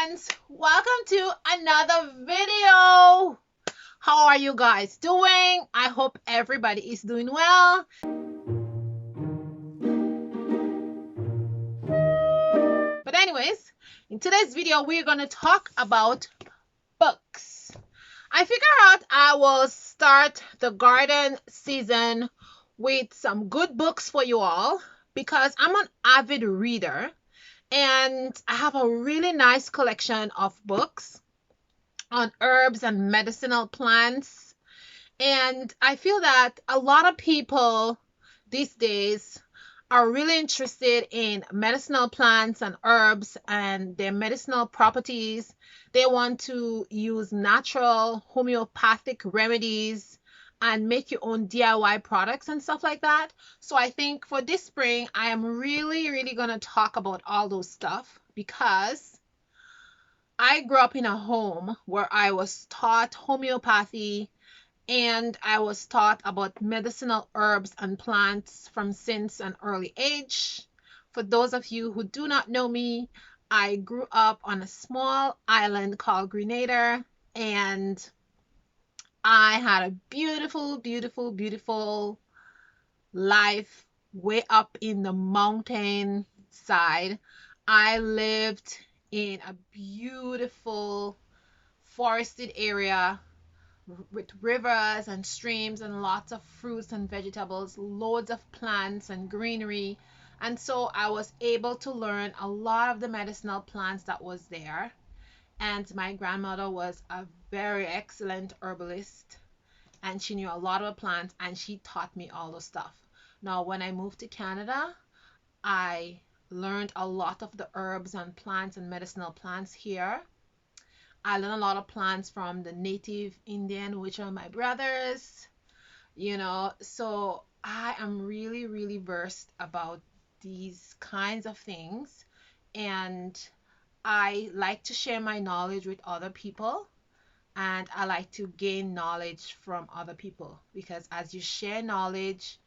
friends, welcome to another video. How are you guys doing? I hope everybody is doing well. But anyways, in today's video we're going to talk about books. I figured out I will start the garden season with some good books for you all because I'm an avid reader. And I have a really nice collection of books on herbs and medicinal plants. And I feel that a lot of people these days are really interested in medicinal plants and herbs and their medicinal properties. They want to use natural homeopathic remedies and make your own DIY products and stuff like that. So I think for this spring, I am really going to talk about all those stuff because I grew up in a home where I was taught homeopathy and I was taught about medicinal herbs and plants from since an early age. For those of you who do not know me, I grew up on a small island called Grenada, and I had a beautiful life way up in the mountain side. I lived in a beautiful forested area with rivers and streams and lots of fruits and vegetables, loads of plants and greenery. And so I was able to learn a lot of the medicinal plants that was there. And my grandmother was a very excellent herbalist and she knew a lot of plants and she taught me all the stuff. Now, when I moved to Canada, I learned a lot of the herbs and plants and medicinal plants here. I learned a lot of plants from the native Indian, which are my brothers, so I am really versed about these kinds of things. And I like to share my knowledge with other people, and I like to gain knowledge from other people because as you share knowledge,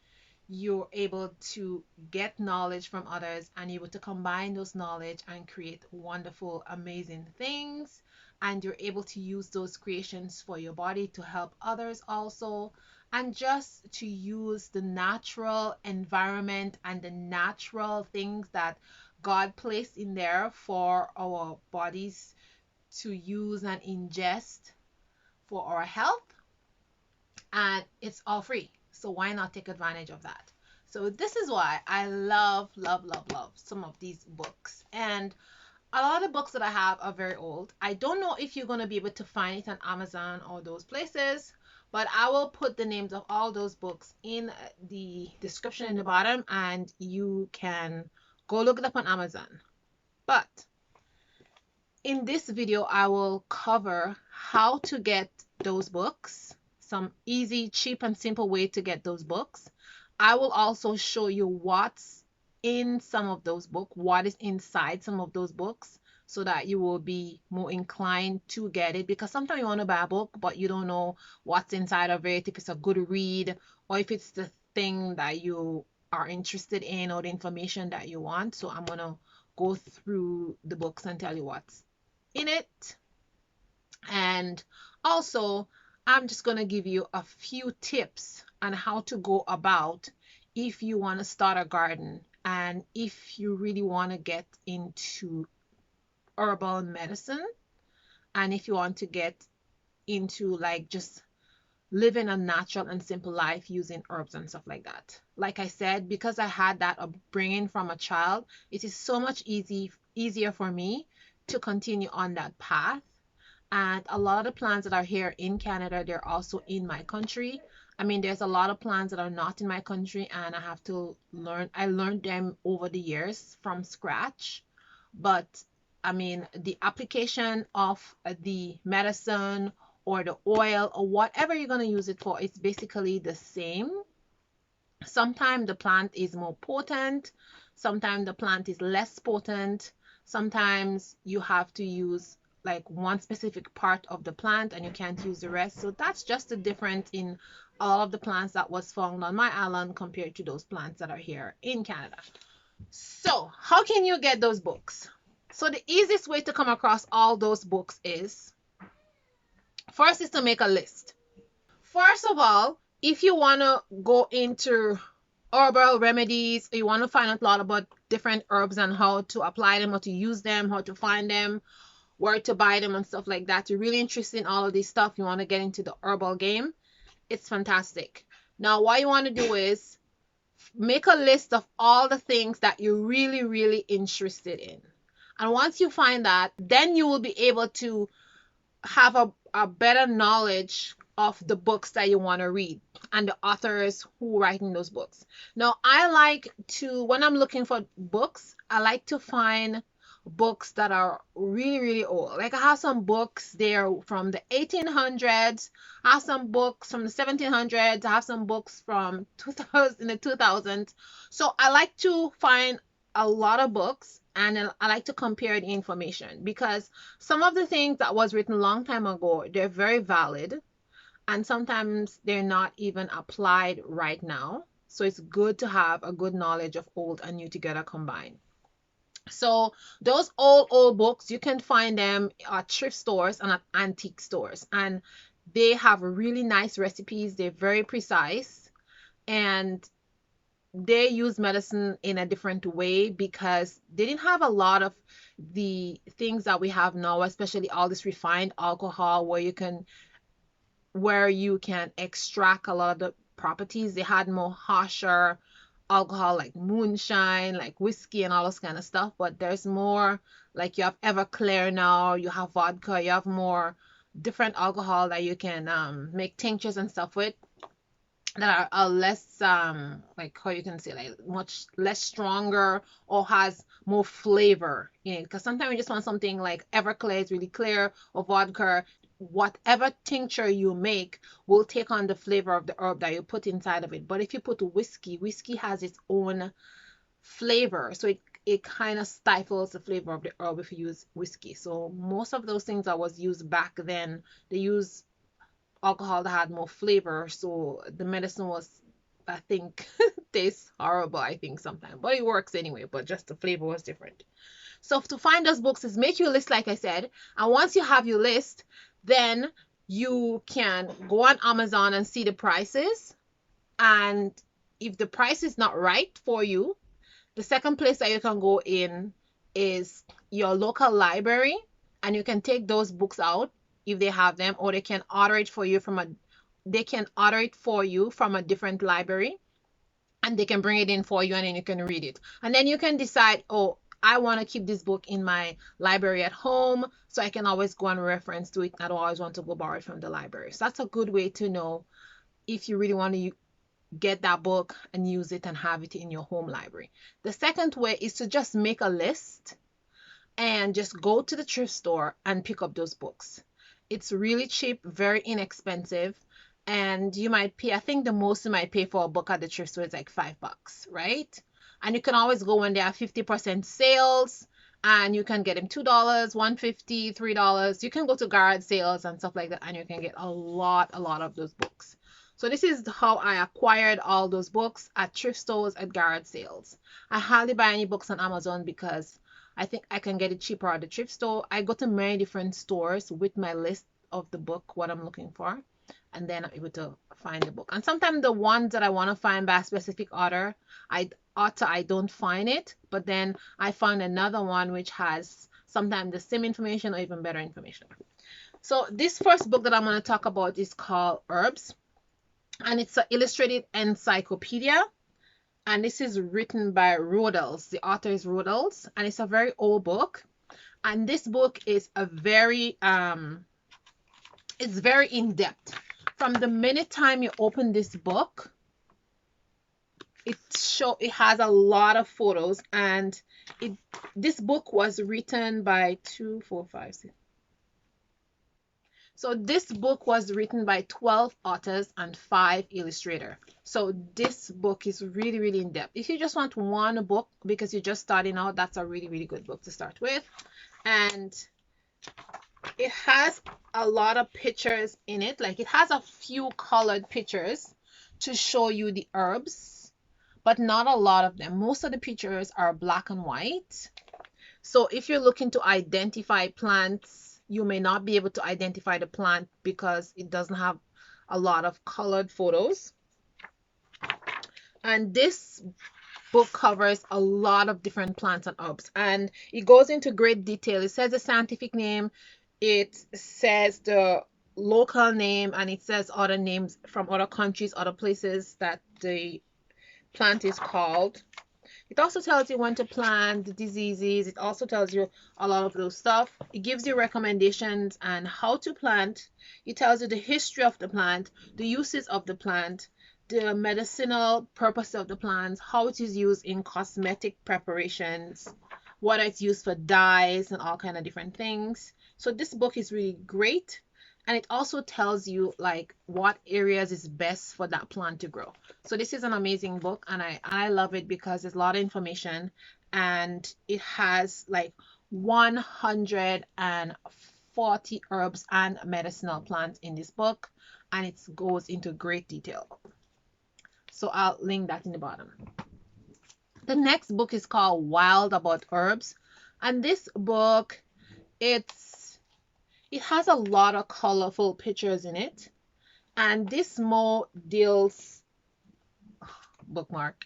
you're able to get knowledge from others and you're able to combine those knowledge and create wonderful, amazing things. And you're able to use those creations for your body to help others also, and just to use the natural environment and the natural things that God placed in there for our bodies to use and ingest for our health, and it's all free. So why not take advantage of that? So this is why I love some of these books. And a lot of books that I have are very old. I don't know if you're going to be able to find it on Amazon or those places, but I will put the names of all those books in the description in the bottom and you can go look it up on Amazon. But in this video, I will cover how to get those books, some easy, cheap, and simple way to get those books. I will also show you what's in some of those books, what is inside some of those books, so that you will be more inclined to get it. Because sometimes you want to buy a book, but you don't know what's inside of it, if it's a good read, or if it's the thing that you are interested in or the information that you want. So I'm going to go through the books and tell you what's in it. And also, I'm just going to give you a few tips on how to go about if you want to start a garden and if you really want to get into herbal medicine, and if you want to get into like just living a natural and simple life using herbs and stuff like that. Like I said, because I had that upbringing from a child, it is so much easier for me to continue on that path. And a lot of the plants that are here in Canada, they're also in my country. I mean, there's a lot of plants that are not in my country and I have to learn. I learned them over the years from scratch. But I mean, the application of the medicine or the oil or whatever you're going to use it for, it's basically the same. Sometimes the plant is more potent. Sometimes the plant is less potent. Sometimes you have to use like one specific part of the plant and you can't use the rest. So that's just the difference in a lot of the plants that was found on my island compared to those plants that are here in Canada. So how can you get those books? So the easiest way to come across all those books is, first is to make a list. First of all, if you want to go into herbal remedies, you want to find out a lot about different herbs and how to apply them, how to use them, how to find them, where to buy them and stuff like that, you're really interested in all of this stuff, you want to get into the herbal game, it's fantastic. Now what you want to do is make a list of all the things that you're really, really interested in. And once you find that, then you will be able to have a better knowledge of the books that you want to read and the authors who are writing those books. Now, I like to, when I'm looking for books, I like to find books that are really, really old. Like I have some books there from the 1800s, I have some books from the 1700s, I have some books from 2000 in the 2000s. So I like to find a lot of books, and I like to compare the information, because some of the things that was written a long time ago, they're very valid, and sometimes they're not even applied right now. So it's good to have a good knowledge of old and new together combined. So those old books, you can find them at thrift stores and at antique stores, and they have really nice recipes. They're very precise, and they use medicine in a different way because they didn't have a lot of the things that we have now, especially all this refined alcohol where you can extract a lot of the properties. They had more harsher alcohol like moonshine, like whiskey and all this kind of stuff, but there's more, like you have Everclear now, you have vodka, you have more different alcohol that you can make tinctures and stuff with, that are less like, how you can say, like much less stronger or has more flavor in it, because sometimes you just want something like Everclear is really clear, or vodka, whatever tincture you make will take on the flavor of the herb that you put inside of it. But if you put whiskey has its own flavor, so it kind of stifles the flavor of the herb if you use whiskey. So most of those things that was used back then, they use alcohol that had more flavor, so the medicine was, I think, tastes horrible, I think, sometimes, but it works anyway, but just the flavor was different. So to find those books is make your list, like I said, and once you have your list, then you can go on Amazon and see the prices, and if the price is not right for you, the second place that you can go in is your local library, and you can take those books out if they have them, or they can order it for you from a different library, and they can bring it in for you, and then you can read it. And then you can decide, oh, I want to keep this book in my library at home, so I can always go and reference to it. I don't always want to go borrow it from the library. So that's a good way to know if you really want to get that book and use it and have it in your home library. The second way is to just make a list and just go to the thrift store and pick up those books. It's really cheap, very inexpensive, and you might pay, I think the most you might pay for a book at the thrift store is like $5, right? And you can always go when they have 50% sales, and you can get them $2, $1.50, $3. You can go to garage sales and stuff like that, and you can get a lot of those books. So this is how I acquired all those books, at thrift stores, at garage sales. I hardly buy any books on Amazon because I think I can get it cheaper at the thrift store. I go to many different stores with my list of the book, what I'm looking for, and then I'm able to find the book. And sometimes the ones that I want to find by a specific author, I don't find it, but then I find another one which has sometimes the same information or even better information. So this first book that I'm going to talk about is called Herbs, and it's an illustrated encyclopedia. And this is written by Rodels. The author is Rodels, and it's a very old book. And this book is it's very in-depth. From the minute time you open this book, it has a lot of photos, and this book was written by 2, 4, 5, 6. So this book was written by 12 authors and 5 illustrators. So this book is really, really in-depth. If you just want one book because you're just starting out, that's a really, really good book to start with. And it has a lot of pictures in it. Like, it has a few colored pictures to show you the herbs, but not a lot of them. Most of the pictures are black and white. So if you're looking to identify plants, you may not be able to identify the plant because it doesn't have a lot of colored photos. And this book covers a lot of different plants and herbs, and it goes into great detail. It says the scientific name, it says the local name, and it says other names from other countries, other places that the plant is called. It also tells you when to plant, the diseases. It also tells you a lot of those stuff. It gives you recommendations on how to plant. It tells you the history of the plant, the uses of the plant, the medicinal purpose of the plant, how it is used in cosmetic preparations, what it's used for dyes and all kind of different things. So this book is really great. And it also tells you like what areas is best for that plant to grow. So this is an amazing book, and I love it because there's a lot of information, and it has like 140 herbs and medicinal plants in this book, and it goes into great detail. So I'll link that in the bottom. The next book is called Wild About Herbs, and this book, it has a lot of colorful pictures in it, and this more deals bookmark.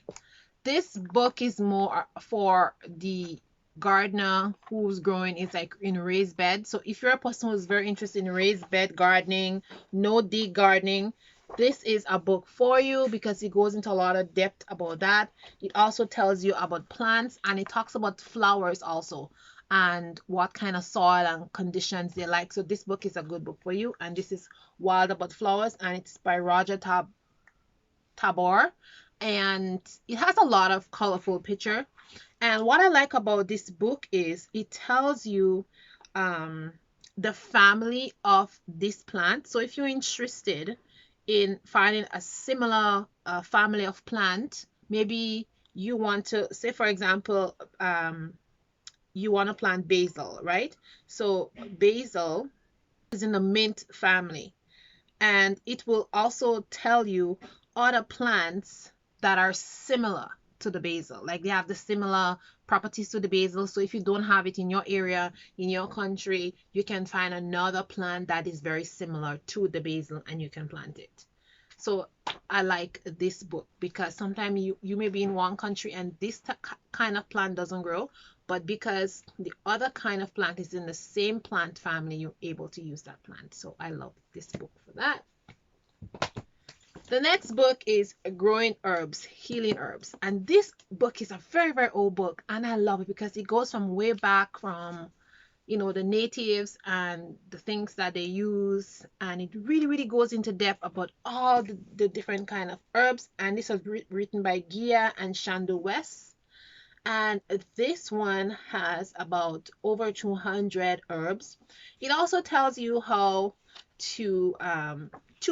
This book is more for the gardener who's growing is like in raised bed. So if you're a person who's very interested in raised bed gardening, no dig gardening, this is a book for you because it goes into a lot of depth about that. It also tells you about plants, and it talks about flowers also, and what kind of soil and conditions they like. So this book is a good book for you, and this is Wild About Flowers, and it's by Roger Tabor, and it has a lot of colorful picture. And what I like about this book is it tells you the family of this plant. So if you're interested in finding a similar family of plant, maybe you want to say, for example, you want to plant basil, right? So basil is in the mint family, and it will also tell you other plants that are similar to the basil, like they have the similar properties to the basil. So if you don't have it in your area, in your country, you can find another plant that is very similar to the basil and you can plant it. So I like this book because sometimes you may be in one country and this kind of plant doesn't grow, but because the other kind of plant is in the same plant family, you're able to use that plant. So I love this book for that. The next book is Growing Herbs, Healing Herbs. And this book is a very, very old book. And I love it because it goes from way back from, the natives and the things that they use. And it really, really goes into depth about all the different kind of herbs. And this was written by Gia and Shandu West. And this one has about over 200 herbs. It also tells you how to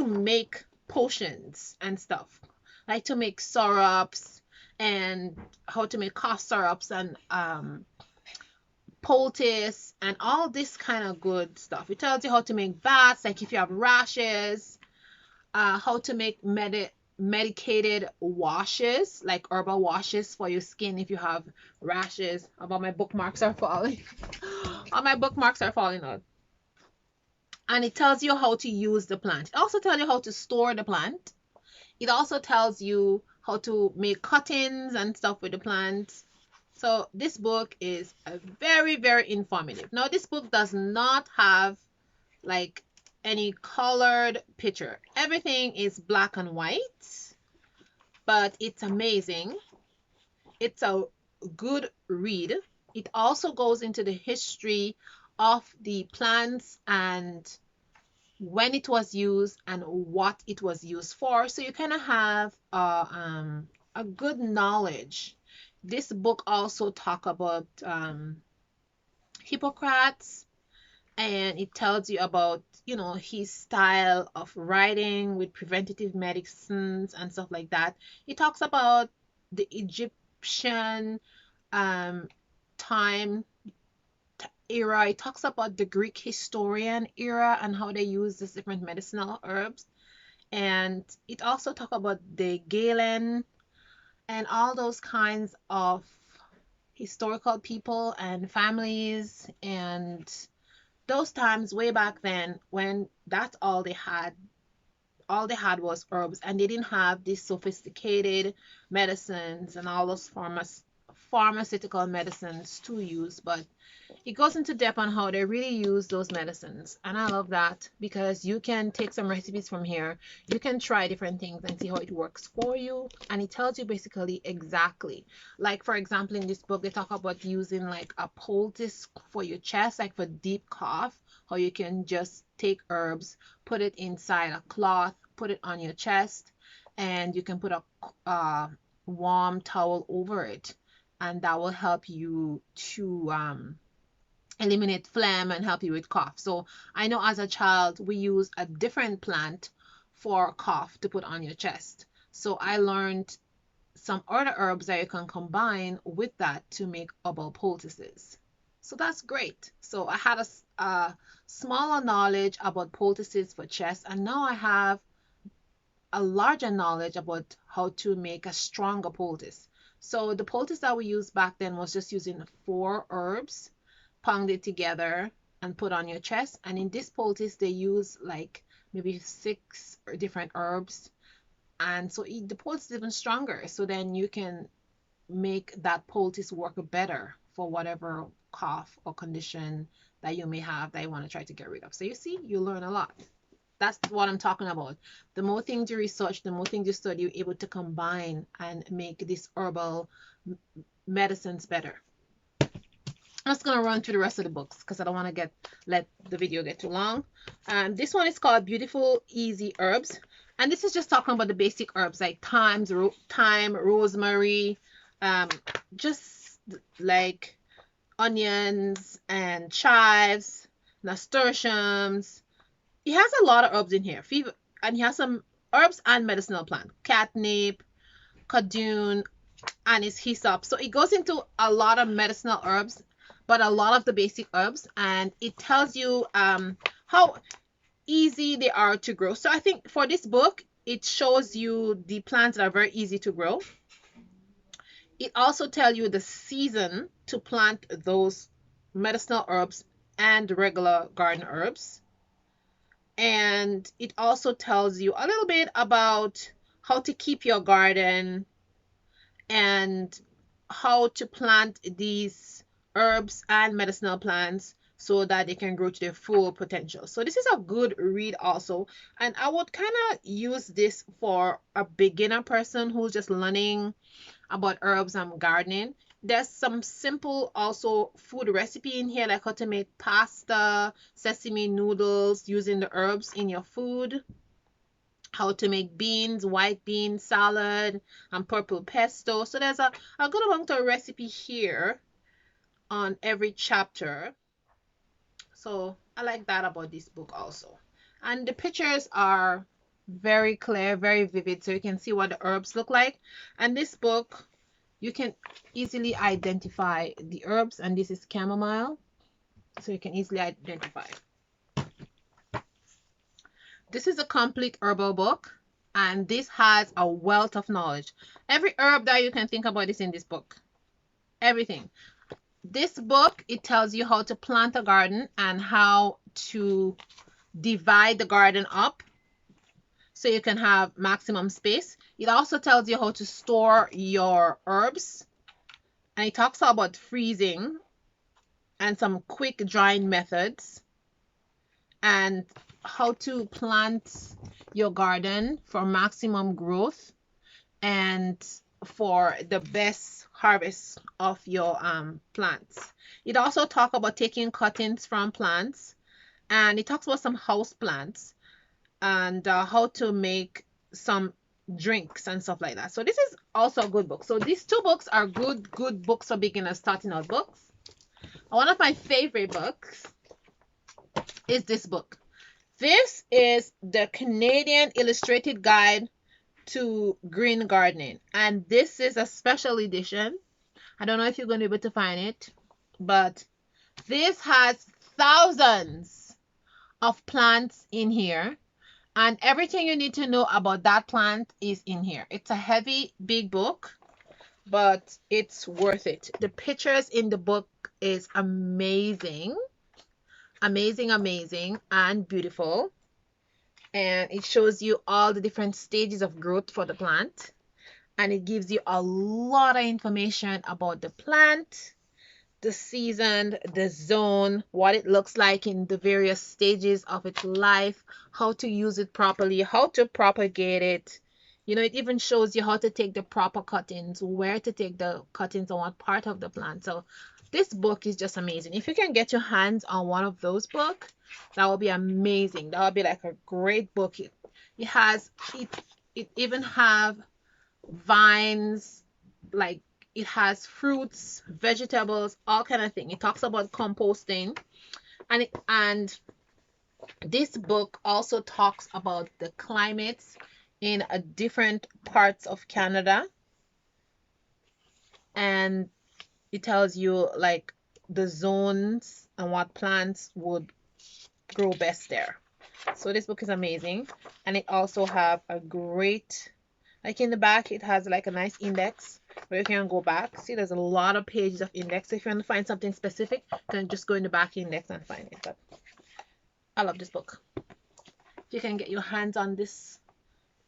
make potions and stuff, like to make syrups and how to make cough syrups and poultice and all this kind of good stuff. It tells you how to make baths, like if you have rashes, how to make medicated washes, like herbal washes for your skin if you have rashes. About my bookmarks are falling. All my bookmarks are falling out. And it tells you how to use the plant. It also tells you how to store the plant. It also tells you how to make cuttings and stuff with the plant. So this book is a very, very informative. Now, this book does not have like any colored picture. Everything is black and white, but it's amazing. It's a good read. It also goes into the history of the plants and when it was used and what it was used for. So you kind of have a good knowledge. This book also talk about Hippocrates, and it tells you about his style of writing with preventative medicines and stuff like that. It talks about the Egyptian time era. It talks about the Greek historian era and how they use these different medicinal herbs, and it also talks about the Galen and all those kinds of historical people and families, and those times way back then when that's all they had was herbs, and they didn't have these sophisticated medicines and all those pharmaceutical medicines to use. But it goes into depth on how they really use those medicines. And I love that because you can take some recipes from here. You can try different things and see how it works for you. And it tells you basically exactly. Like, for example, in this book, they talk about using like a poultice for your chest, like for deep cough, how you can just take herbs, put it inside a cloth, put it on your chest, and you can put a warm towel over it. And that will help you to eliminate phlegm and help you with cough. So I know as a child we use a different plant for cough to put on your chest. So I learned some other herbs that you can combine with that to make herbal poultices. So that's great. So I had a smaller knowledge about poultices for chest, and now I have a larger knowledge about how to make a stronger poultice. So the poultice that we used back then was just using 4 herbs, pounded together and put on your chest. And in this poultice, they use like maybe 6 different herbs. And so the poultice is even stronger. So then you can make that poultice work better for whatever cough or condition that you may have that you want to try to get rid of. So you see, you learn a lot. That's what I'm talking about. The more things you research, the more things you study, you're able to combine and make these herbal medicines better. I'm just gonna run through the rest of the books because I don't want to let the video get too long. This one is called Beautiful Easy Herbs, and this is just talking about the basic herbs like thyme, rosemary, just like onions and chives, nasturtiums. He has a lot of herbs in here. And he has some herbs and medicinal plant, catnip, cadune, and his hyssop. So it goes into a lot of medicinal herbs, but a lot of the basic herbs, and it tells you how easy they are to grow. So I think for this book, it shows you the plants that are very easy to grow. It also tells you the season to plant those medicinal herbs and regular garden herbs. And it also tells you a little bit about how to keep your garden and how to plant these herbs and medicinal plants so that they can grow to their full potential. So this is a good read also, and I would kind of use this for a beginner person who's just learning about herbs and gardening. There's some simple also food recipe in here, like how to make pasta, sesame noodles using the herbs in your food, how to make beans, white bean salad, and purple pesto. So there's a good amount of recipe here on every chapter. So I like that about this book also. And the pictures are very clear, very vivid, so you can see what the herbs look like. And this book, you can easily identify the herbs, and this is chamomile, so you can easily identify. This is a complete herbal book, and this has a wealth of knowledge. Every herb that you can think about is in this book. Everything. This book, it tells you how to plant a garden and how to divide the garden up so you can have maximum space. It also tells you how to store your herbs, and it talks about freezing and some quick drying methods, and how to plant your garden for maximum growth and for the best harvest of your plants. It also talks about taking cuttings from plants, and it talks about some house plants and how to make some drinks and stuff like that. So this is also a good book. So these 2 books are good books for beginners, starting out books. One of my favorite books is this book. This is the Canadian Illustrated Guide to Green Gardening, and this is a special edition. I don't know if you're going to be able to find it, but this has thousands of plants in here, and everything you need to know about that plant is in here. It's a heavy, big book, but it's worth it. The pictures in the book is amazing, amazing, amazing, and beautiful. And it shows you all the different stages of growth for the plant. And it gives you a lot of information about the plant, the season, the zone, what it looks like in the various stages of its life, how to use it properly, how to propagate it. You know, it even shows you how to take the proper cuttings, where to take the cuttings on what part of the plant. So this book is just amazing. If you can get your hands on one of those books, that would be amazing. That would be like a great book. It has it even have vines, like it has fruits, vegetables, all kind of thing. It talks about composting, and this book also talks about the climates in different parts of Canada, and it tells you like the zones and what plants would grow best there. So this book is amazing, and it also have a great, like in the back it has like a nice index where you can go back. See, there's a lot of pages of index. So if you want to find something specific, you can just go in the back index and find it. But I love this book. If you can get your hands on this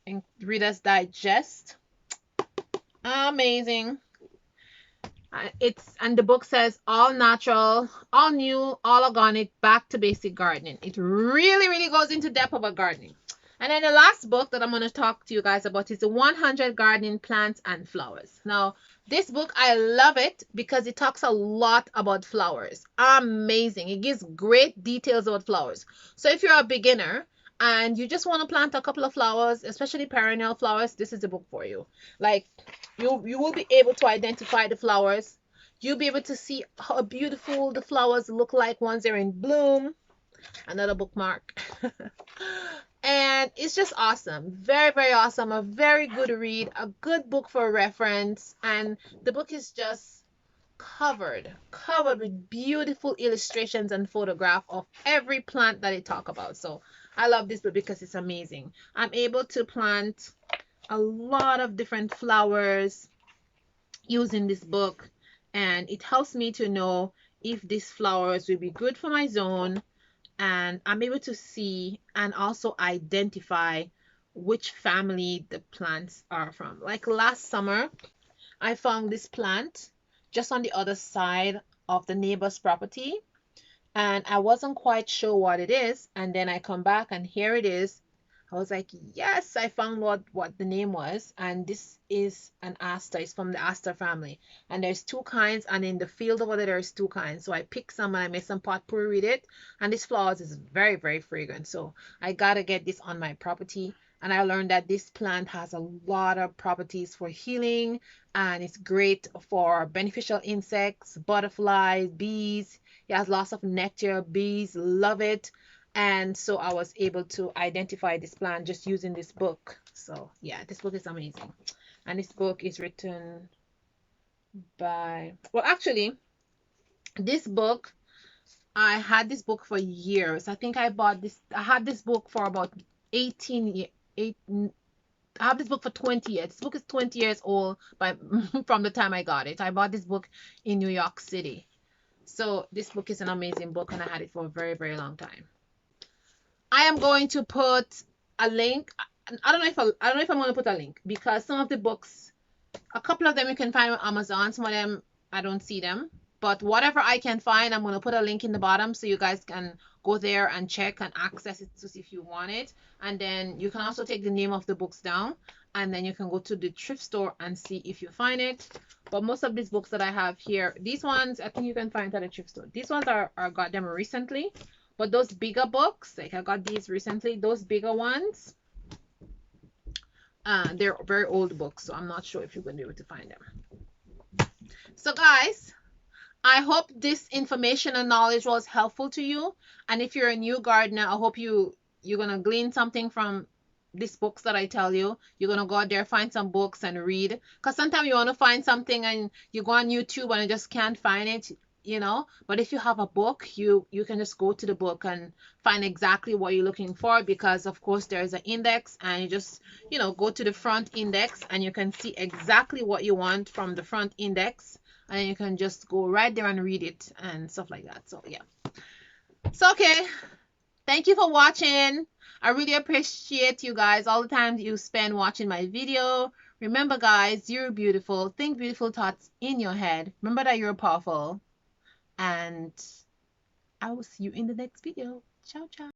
in Reader's Digest, amazing. And the book says all natural, all new, all organic, back to basic gardening. It really, really goes into depth about gardening. And then the last book that I'm going to talk to you guys about is the 100 Gardening Plants and Flowers. Now, this book, I love it because it talks a lot about flowers. Amazing. It gives great details about flowers. So if you're a beginner and you just want to plant a couple of flowers, especially perennial flowers, this is the book for you. Like, you will be able to identify the flowers. You'll be able to see how beautiful the flowers look like once they're in bloom. Another bookmark. And it's just awesome. Very, very awesome. A very good read. A good book for reference. And the book is just covered with beautiful illustrations and photograph of every plant that it talk about. So I love this book because it's amazing. I'm able to plant a lot of different flowers using this book, and it helps me to know if these flowers will be good for my zone, and I'm able to see and also identify which family the plants are from. Like last summer, I found this plant just on the other side of the neighbor's property, and I wasn't quite sure what it is, and then I come back and here it is. I was like, yes, I found what the name was, and this is an aster. It's from the aster family, and there's two kinds, and in the field over there there's two kinds. So I picked some and I made some potpourri with it, and this flowers is very, very fragrant. So I gotta get this on my property. And I learned that this plant has a lot of properties for healing, and it's great for beneficial insects, butterflies, bees. It has lots of nectar. Bees love it. And so I was able to identify this plant just using this book. So yeah, this book is amazing. And this book is written by, well, actually, this book, I had this book for years. I think I had this book for about 18 years. I have this book for 20 years. This book is 20 years old by from the time I got it. I bought this book in New York City. So this book is an amazing book, and I had it for a very, very long time. I am going to put a link. I don't know if I'm going to put a link because some of the books, a couple of them you can find on Amazon. Some of them I don't see them. But whatever I can find, I'm going to put a link in the bottom so you guys can go there and check and access it to see if you want it. And then you can also take the name of the books down, and then you can go to the thrift store and see if you find it. But most of these books that I have here, these ones, I think you can find at the thrift store. These ones are got them recently. But those bigger books, like I got these recently, those bigger ones, they're very old books, so I'm not sure if you're going to be able to find them. So guys, I hope this information and knowledge was helpful to you. And if you're a new gardener, I hope you're going to glean something from these books that I tell you. You're going to go out there, find some books and read. Because sometimes you want to find something and you go on YouTube and you just can't find it. But if you have a book, you can just go to the book and find exactly what you're looking for, because of course there's an index, and you just go to the front index and you can see exactly what you want from the front index, and then you can just go right there and read it and stuff like that. So yeah. So okay, thank you for watching. I really appreciate you guys, all the time you spend watching my video. Remember guys, you're beautiful. Think beautiful thoughts in your head. Remember that you're powerful. And I will see you in the next video. Ciao, ciao.